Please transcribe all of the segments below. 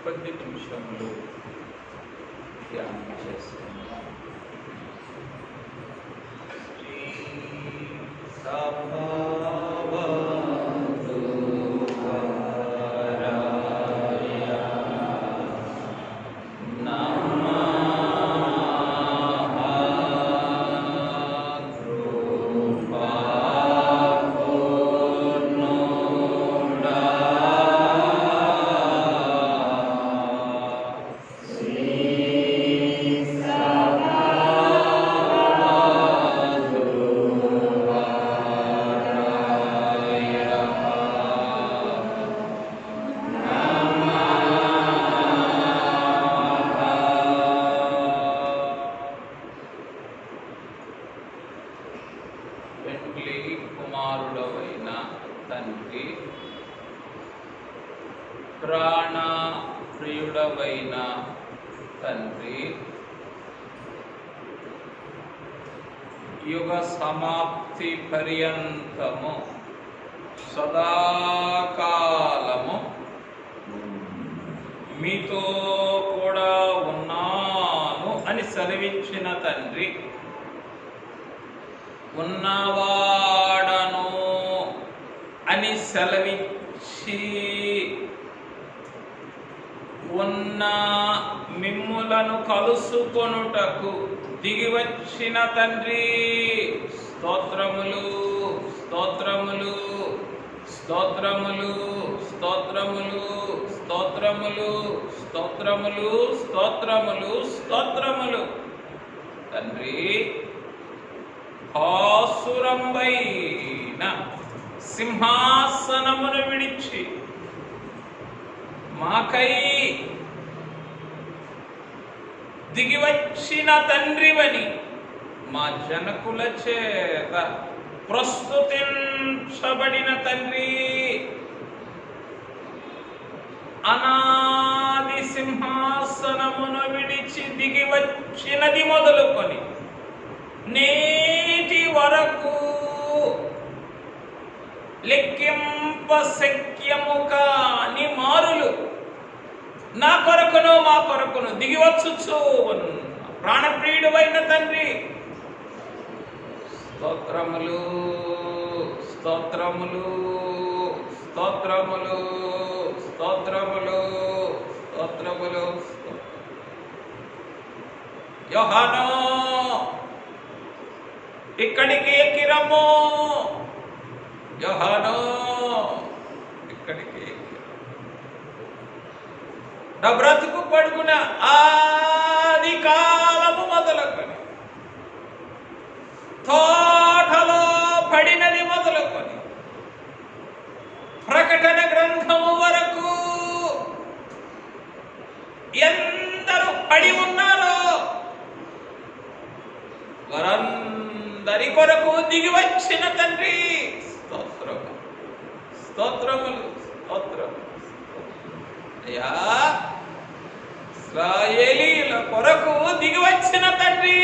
కొద్ది నిమిషంలో ధ్యానం చేసుకుందాం. కుమారుడవైన తండ్రి, ప్రాణ ప్రియుడవైన తండ్రి, యుగ సమాప్తి పర్యంతము సదాకాలము మీతో కూడా ఉన్నాను అని సెలవించిన తండ్రి, ఉన్నవాడను అని సెలవిచ్చి ఉన్న మిమ్ములను కలుసుకొనుటకు దిగివచ్చిన తండ్రి, స్తోత్రములు స్తోత్రములు స్తోత్రములు స్తోత్రములు స్తోత్రములు స్తోత్రములు స్తోత్రములు స్తోత్రములు. తండ్రి, ఆసురంబైన సింహాసనమును విడిచి మాకై దిగివచ్చిన తండ్రివని మా జనకుల చేత ప్రస్తుతించబడిన తండ్రి, అనాది సింహాసనమును విడిచి దిగివచ్చినది మొదలుకొని నేటి వరకు లెక్కింప శక్యము కాని మారులు నా కొరకును మా కొరకును దిగివచ్చుచు ప్రాణప్రియుడైన తండ్రి, స్తోత్రములు స్తోత్రములు స్తోత్రములు స్తోత్రములు స్తోత్రములు. యోహాను, ఇక్కడికి ఎక్కిరమ్ము. యోహాను, ఇక్కడికి నా బ్రతుకు పడుకున్న ఆది కాలము మొదలుకొని తోటలో పడినది మొదలుకొని ప్రకటన గ్రంథము వరకు ఎందరూ పడి ఉన్నారో వారందరి కొరకు దిగి వచ్చిన తండ్రి, స్తోత్రము స్తోత్రములు స్తోత్రములు. అయ్యా, ఇశ్రాయేలీయుల కొరకు దిగి వచ్చిన తండ్రి,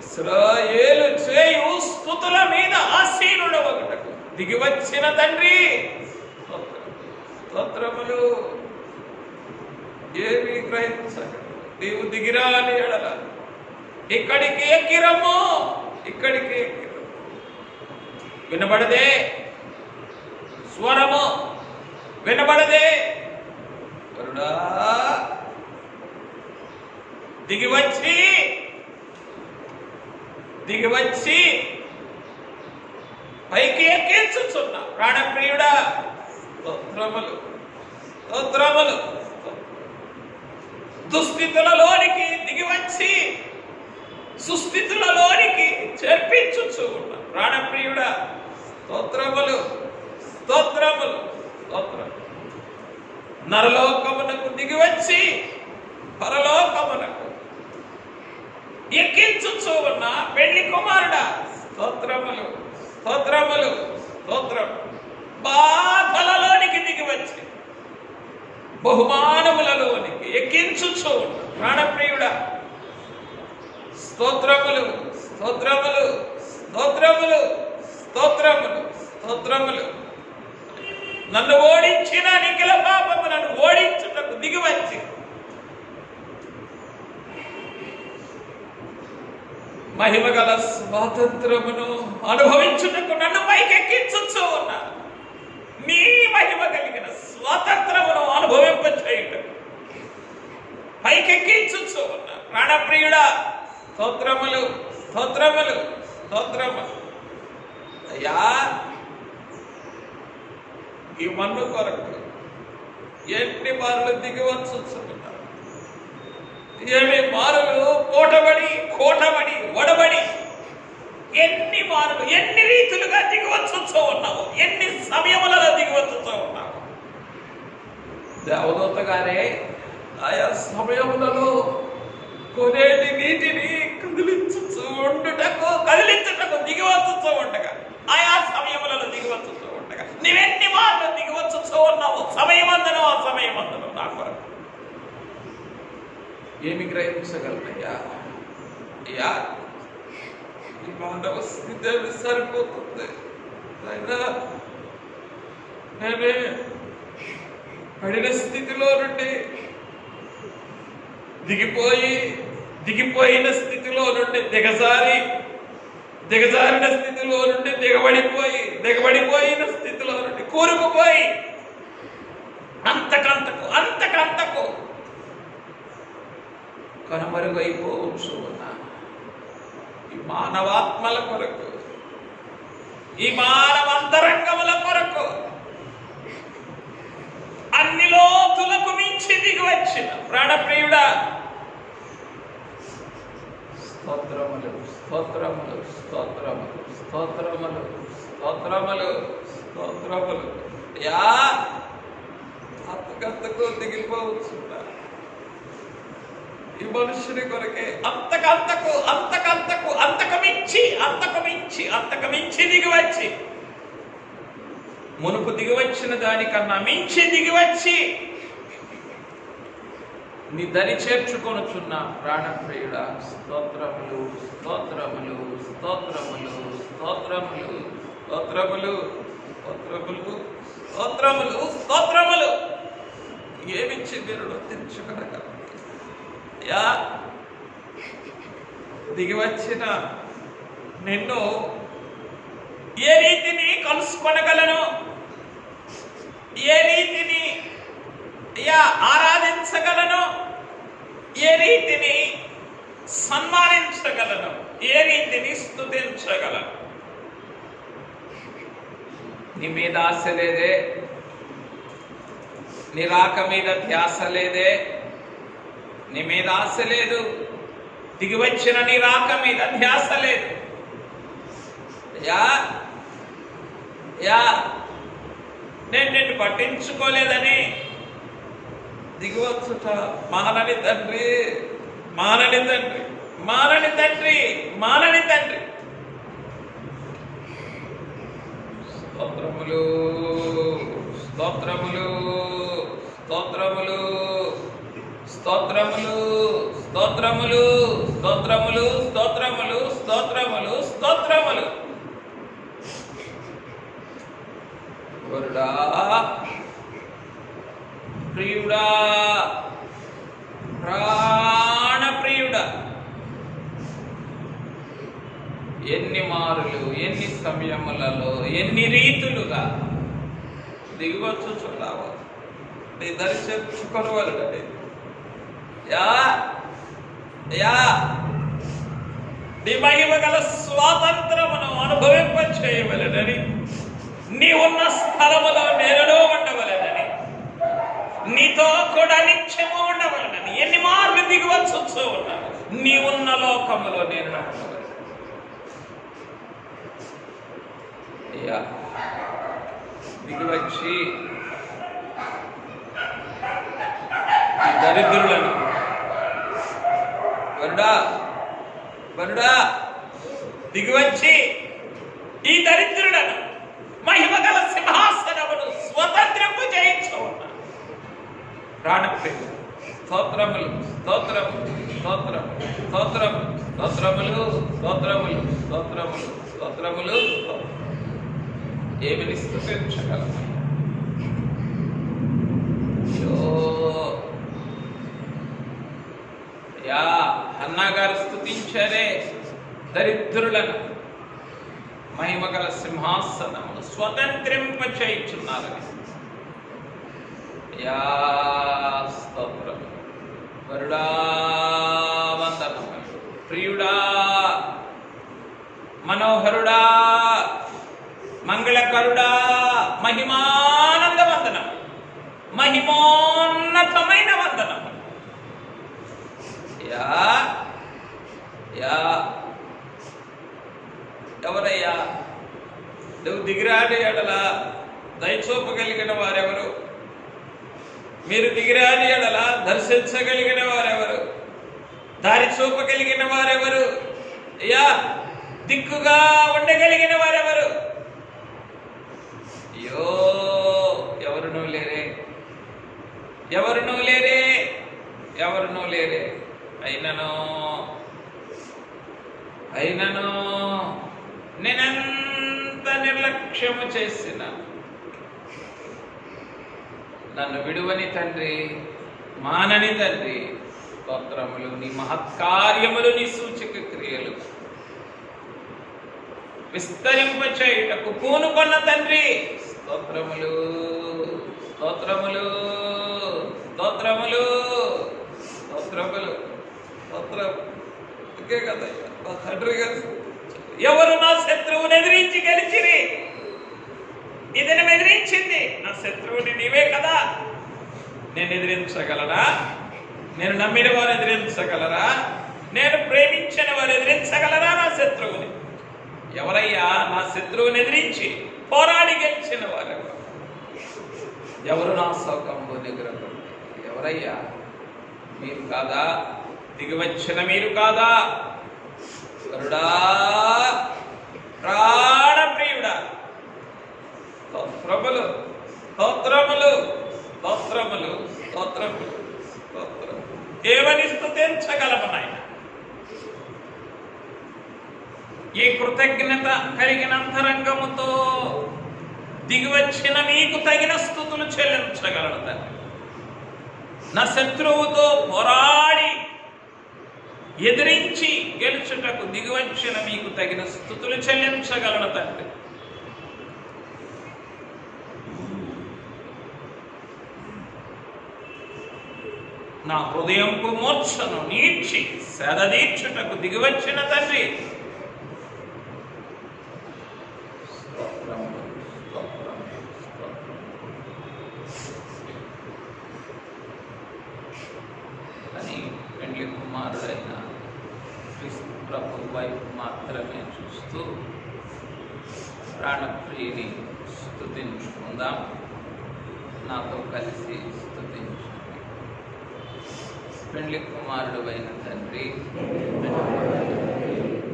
ఇశ్రాయేలు చేయు స్తుతుల మీద ఆసీనుడవగుటకు దిగి వచ్చిన తండ్రి, స్తోత్రములు. ఏమి గ్రహించక నీవు దిగిరాని ఎడల ఇక్కడికి ఎక్కిరమ్ము, ఇక్కడికి ఎక్కిరమ్ము. వినబడదే స్వరము, వినబడదే వరుడా, దిగివచ్చి పైకి ఎక్కించుచున్నా ప్రాణప్రియుడా, స్తోత్రములు స్తోత్రములు. దుస్థితులలోనికి దిగివచ్చి సుస్థితులలోనికి చేర్పించుచు ఉన్నా ప్రాణప్రియుడా, స్తోత్రములు స్తోత్రములు స్తోత్రములు. నరలోకమునకు దిగివచ్చి పరలోకమునకు ఎక్కించుచు ఉన్న పెళ్లి కుమారుడా, స్తోత్రములు స్తోత్రములు స్తోత్రము. బాధలలోనికి దిగివచ్చి బహుమానములలోనికి ఎక్కించుచు ఉన్న ప్రాణప్రియుడా, స్తోత్రములు స్తోత్రములు స్తోత్రములు స్తోత్రములు స్తోత్రములు. నన్ను ఓడించిన నిఖిల పాపము నన్ను ఓడించుటకు దిగివచ్చి మహిమ గల స్వాతంత్రమును అనుభవించుటకు నన్ను పైకెక్కించు ఉన్నా. నీ మహిమ కలిగిన స్వాతంత్రమును అనుభవింపచేయుటకు పైకెక్కించు ఉన్నా. ప్రాణప్రియుడా, స్తోత్రములు, స్తోత్రములు, స్తోత్రములు. అయ్యా, ఈ మన్ను కొరకు ఎన్ని మారులు దిగివచ్చున్నారు, ఏమి మారులు కోటబడి కోటబడి వడబడి ఎన్ని మారులు ఎన్ని రీతులుగా దిగివచ్చుతో ఉన్నావు, ఎన్ని సమయములలో దిగివచ్చుతో ఉన్నావు. దేవదూత గారే ఆయా సమయములలో కొనేటి నీటిని కదిలించుటకు దిగివచ్చుతో ఉండగా, ఆయా సమయములలో దిగివచ్చుతో ఉండగా నీవెన్ని మార్లు దిగివచ్చుతో ఉన్నావు. సమయమందును ఆ సమయమందును నా కొరకు ఏమి గ్రహించగలనయ్యా? అయ్యా, ఈ మానవ స్థితి సరిపోతుంది. అయినా నేనే పడిన స్థితిలో నుండి దిగిపోయిన స్థితిలో నుండి దిగజారిన స్థితిలో నుండి దిగబడిపోయిన స్థితిలో నుండి కూరుకుపోయి అంతకంతకు కనుమరుగైపోవచ్చు ఉన్నా. ఈ మానవాత్మల కొరకు, ఈ మానవంతరంగముల కొరకు అన్ని లోతులకు మించి దిగివచ్చిన ప్రాణప్రియుడా, స్తోత్రములు, స్తోత్రములు, స్తోత్రములు, స్తోత్రములు, స్తోత్రములు, స్తోత్రములు. యా అంతకంతకు దిగిపోవచ్చు ఈ మనుషుని కొరకే. అంతకు మించి దిగివచ్చి, మునుపు దిగివచ్చిన దానికన్నా మించి దిగివచ్చి నీ దరి చేర్చుకొనుచున్న ప్రాణప్రియుడా, స్తోత్రములు, స్తోత్రములు, స్తోత్రములు, స్తోత్రములు, స్తోత్రములు, స్తోత్రములు, స్తోత్రములు, స్తోత్రములు. ఏమిచ్చి మీరు తెచ్చుకొనగలరు? యా, దిగివచ్చిన నిన్ను ఏ రీతిని కలుసుకొనగలను, ఏ రీతిని ఆరాధించగలను, ఏ రీతిని సన్మానించగలను, ఏ రీతిని స్తుతించగలను? నీ మీద ఆశ లేదే, నీ రాక మీద ధ్యాస లేదే, నీ మీద ఆశ లేదు, దిగివచ్చిన నీ రాక మీద ధ్యాస లేదు. నేను నిన్ను పట్టించుకోలేదని దిగివచ్చుట మానని తండ్రి, మానని తండ్రి, మానని తండ్రి, మానని తండ్రి. స్తోత్రములు, స్తోత్రములు, స్తోత్రములు, స్తోత్రములు, స్తోత్రములు, స్తోత్రములు, స్తోత్రములు, స్తోత్రములు, స్తోత్రములు. వరుడా, ప్రియుడా, ప్రాణప్రియుడా, ఎన్ని మారులు, ఎన్ని సమయములలో, ఎన్ని రీతులుగా దిగివచ్చు చూడావు. నీ దరి చేర్చుకొనవలెనని, నీ మహిమ గల స్వాతంత్రమును అనుభవింపచేయవలెనని, నీ ఉన్న స్థలములో నేను ఉండవలెనని, నీతో కూడా నిత్యము ఉండవలెనని ఎన్ని మార్లు దిగివచ్చు ఉన్నాను. నీ ఉన్న లోకములో నేను ఉండవలెను. అయ్యా, దిగివచ్చి ఈ దరిద్రులను, వరుడా, దిగివచ్చి ఈ దరిద్రులను మహిమగల సింహాసనమును స్వతంత్రము చేయించు ఉన్నా. ప్రాణప్రియుడు, స్తోత్రములు, స్తోత్రములు, స్తోత్రములు, స్తోత్రములు, స్తోత్రములు, స్తోత్రములు, స్తోత్రములు, స్తోత్రములు. ఏమిని స్తుతించగలము? హన్నా గారు స్తుతించారే, దరిద్రులను మహిమగల సింహాసనమును స్వతంత్రింప చేయుచున్నారని. యా స్తోత్రం. వరుడా వందనములు. ప్రియుడా, మనోహరుడా, మంగళకరుడా, మహిమానంద వందనం, మహిమోన్నతమైన వందనం. యా యా ఎవరయ్యా? నువ్వు దిగిరాని ఎడల దయచూపగలిగిన వారెవరు? మీరు దిగిరాని ఎడల దర్శించగలిగిన వారెవరు? దారి చూపగలిగిన వారెవరు? అయ్యా, దిక్కుగా ఉండగలిగిన వారెవరు? అయ్యో, ఎవరునూ లేరే, ఎవరునూ లేరే, ఎవరునూ లేరే. అయినను నేనెంత నిర్లక్ష్యము చేసిన నన్ను విడువని తండ్రి, మానని తండ్రి, స్తోత్రములు. నీ మహత్కార్యములు, నీ సూచక క్రియలు విస్తరింపచేయుటకు పూనుకొన్న తండ్రి, స్తోత్రములు, స్తోత్రములు, స్తోత్రములు, స్తోత్రములు, స్తోత్రం. ఓకే కదయ్యా, మా తండ్రి గారు. ఎవరు నా శత్రువుని ఎదిరించి గెలిచిరి? ఇదని ఎదిరించింది నా శత్రువుని నీవే కదా. నేను ఎదిరించగలరా? నేను నమ్మిన వారు ఎదిరించగలరా? నేను ప్రేమించిన వారు ఎదిరించగలరా నా శత్రువుని? ఎవరయ్యా నా శత్రువుని ఎదిరించి పోరాడి గెలిచిన వారెవరు? ఎవరు నా శోకంబు నిగ్రహం? ఎవరయ్యా? మీరు కాదా? దిగివచ్చిన మీరు కాదా? వరుడా, ప్రాణప్రియుడా, స్తోత్రములు, స్తోత్రములు, స్తోత్రములు, స్తోత్రములు, స్తోత్రములు. ఏమని స్తుతించగలము నాయన? ఈ కృతజ్ఞత కలిగిన అంతరంగముతో దిగివచ్చిన మీకు తగిన స్తుతులు చెల్లించగలను తండ్రి. నా శత్రువుతో పోరాడి ఎదిరించి గెలుచుటకు దిగివచ్చిన మీకు తగిన స్తుతులు చెల్లించగలను తండ్రి. నా హృదయంకు మోక్షను నీడ్చి సేదదీర్చుటకు దిగివచ్చిన తండ్రి, అని పెండ్లి కుమారుడైన క్రీస్తు ప్రభు వైపు మాత్రమే చూస్తూ ప్రాణప్రియుని స్తుతించుకుందాం. నాతో కలిసి స్తుతించండి. పెండ్లి కుమారుడు అయిన తండ్రి,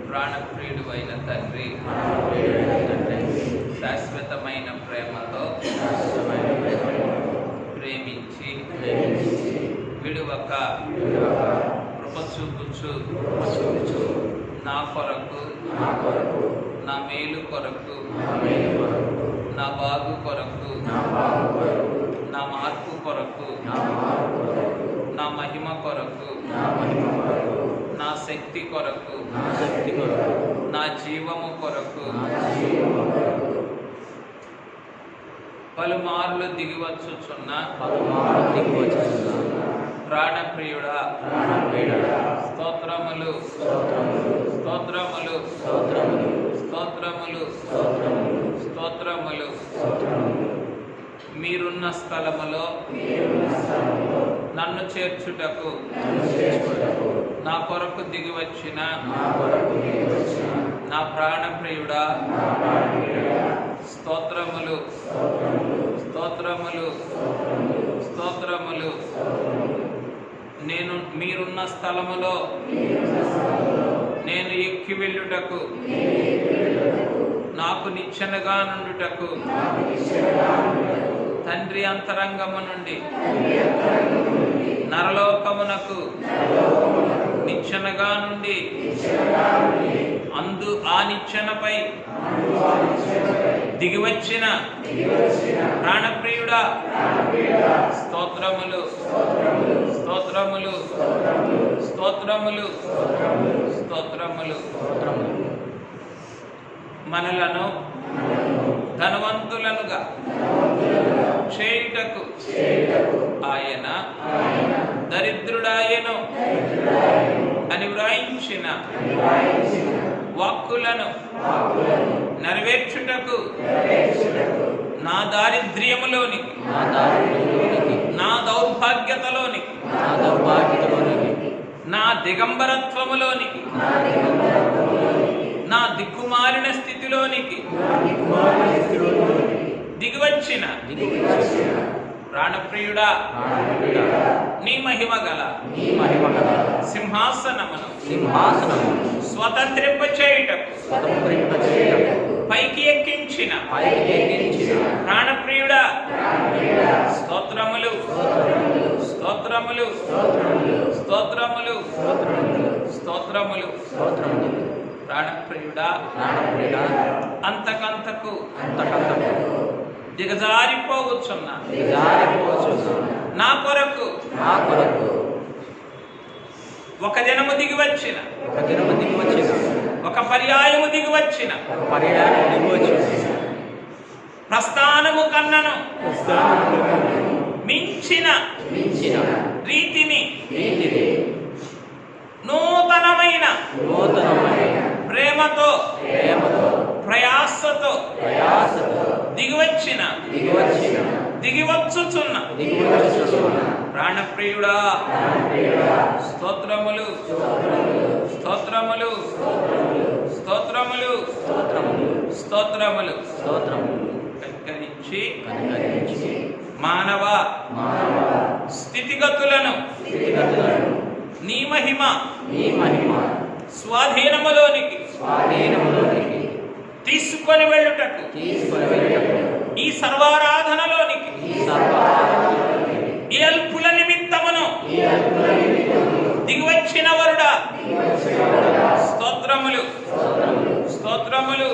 ప్రాణప్రియుడు అయిన తండ్రి, శాశ్వతమైన ప్రేమతో ప్రేమించి విడువక కృప చూపుచు నా కొరకు, నా మేలు కొరకు, నా బాగు కొరకు, నా మార్పు కొరకు, నా మహిమ కొరకు, నా శక్తి కొరకు, నా జీవము కొరకు పలుమార్లు దిగివచ్చుచున్న ప్రాణప్రియుడా, స్తోత్రములు, స్తోత్రములు, స్తోత్రములు, స్తోత్రములు. మీరున్న స్థలములో నన్ను చేర్చుటకు నా కొరకు దిగివచ్చిన నా ప్రాణప్రియుడా, స్తోత్రములు, స్తోత్రములు, స్తోత్రములు. నేను మీరున్న స్థలములో నేను ఎక్కి వెళ్ళుటకు, నాకు నిచ్చెనగా నుండుటకు తండ్రి అంతరంగము నుండి నరలోకమునకు నిచ్చెనగా నుండి అందు ఆ నిచ్చెనపై దిగివచ్చిన ప్రాణప్రియుడా, స్తోత్రములు, స్తోత్రములు స్తోత్రములు స్తోత్రములు. మనలను ధనవంతులనుగా చేయుటకు ఆయన దరిద్రుడాయను అని వ్రాయించిన వాక్కులను నెరవేర్చుటకు నా దారిద్ర్యములోనికి నా దౌర్భాగ్యతలోనికి నా దిగంబరత్వములోనికి నా దిక్కుమాలిన స్థితిలోనికి దిగివచ్చిన ప్రాణప్రియుడా నీ మహిమ గల సింహాసనమును స్వతంత్రింప చేయుటకు పైకి ఎక్కించిన ప్రాణప్రియుడా స్తోత్రములు స్తోత్రములు స్తోత్రములు స్తోత్రములు. ప్రాణప్రియుడా అంతకంతకు దిగజారిపోవచ్చున్న నా కొరకు ఒక దినము దిగి వచ్చిన ఒక పర్యాయము దిగి వచ్చిన ప్రస్థానము కన్నను మించిన రీతిని నూతనమైన ప్రేమతో ప్రయాసతో దిగివచ్చిన దిగివచ్చుచున్న ప్రాణప్రియుడా స్తోత్రములు స్తోత్రములు స్తోత్రములు స్తోత్రములు. కనికరించి మానవ స్థితిగతులను నీ మహిమ స్వాధీనములోనికి తీసుకొని వెళ్ళుటకు ఈ సర్వారాధనలోనికి ఈ అల్పుల నిమిత్తమును దిగివచ్చిన వరుడా స్తోత్రములు స్తోత్రములు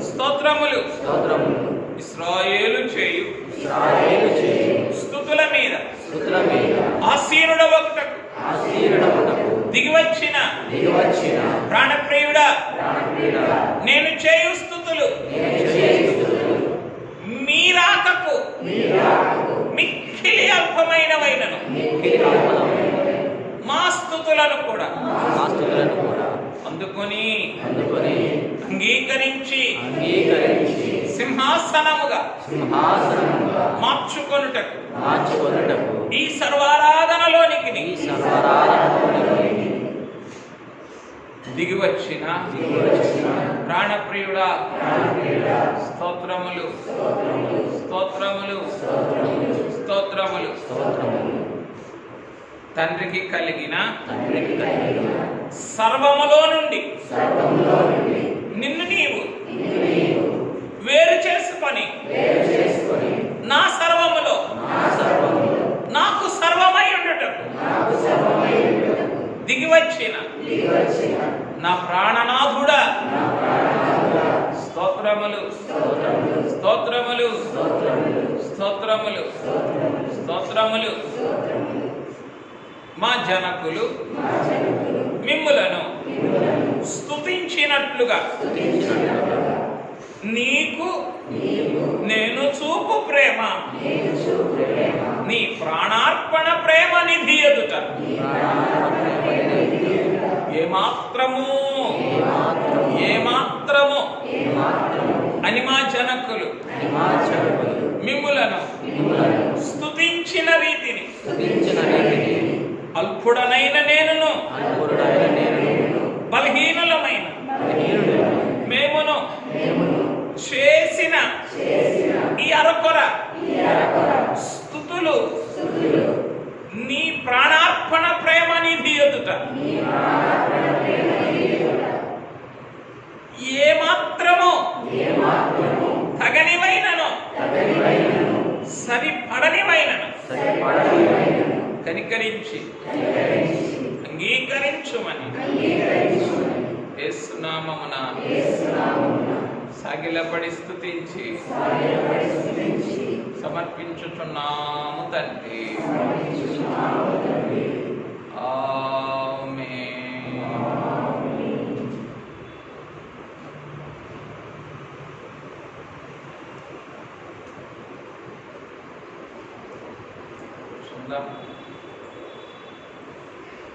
స్తోత్రములు. ఇశ్రాయేలు చేయు స్తుతుల మీద ఆసీనుడవగుటకు దిగివచ్చిన ప్రాణప్రియుడా నేను చేయు స్తుతులు మీ రాకకు మిక్కిలి అల్పమైనవైనను మా స్తుతులను కూడా అందుకొని అంగీకరించి సింహాసనముగా మార్చుకొనుటకు ఈ సర్వారాధనలోనికి దిగివచ్చిన ప్రాణప్రియుడా స్తోత్రములు స్తోత్రములు స్తోత్రములు. తండ్రికి కలిగిన సర్వములో నుండి నిన్ను నీవు వేరు చేసుకొని నా సర్వములో నాకు సర్వమై ఉండుటకు దిగివచ్చిన నా ప్రాణనాథుడా స్తోత్రములు స్తోత్రములు స్తోత్రములు స్తోత్రములు. మా జనకులు మిమ్ములను స్తుతించినట్లుగా నీకు నేను చూపు ప్రేమ నీ ప్రాణార్పణ ప్రేమ నిధి ఎదుట ఏమాత్రము ఏమాత్రము అని మా జనకులు మిమ్ములను స్తుతించిన రీతిని అల్పుడనైన నేనును బలహీనులమైన మేమును చేసిన ఈ అరకొర స్తుతులు నీ ప్రాణార్పణ ప్రేమ నిధి ఎదుట ఏమాత్రము తగనివైనను సరిపడనివైనను కనికరించి అంగీకరించుమని యేసునామమున సాగిలపడి స్తుతించి సమర్పించుచున్నాము తండ్రి. ఉందాం.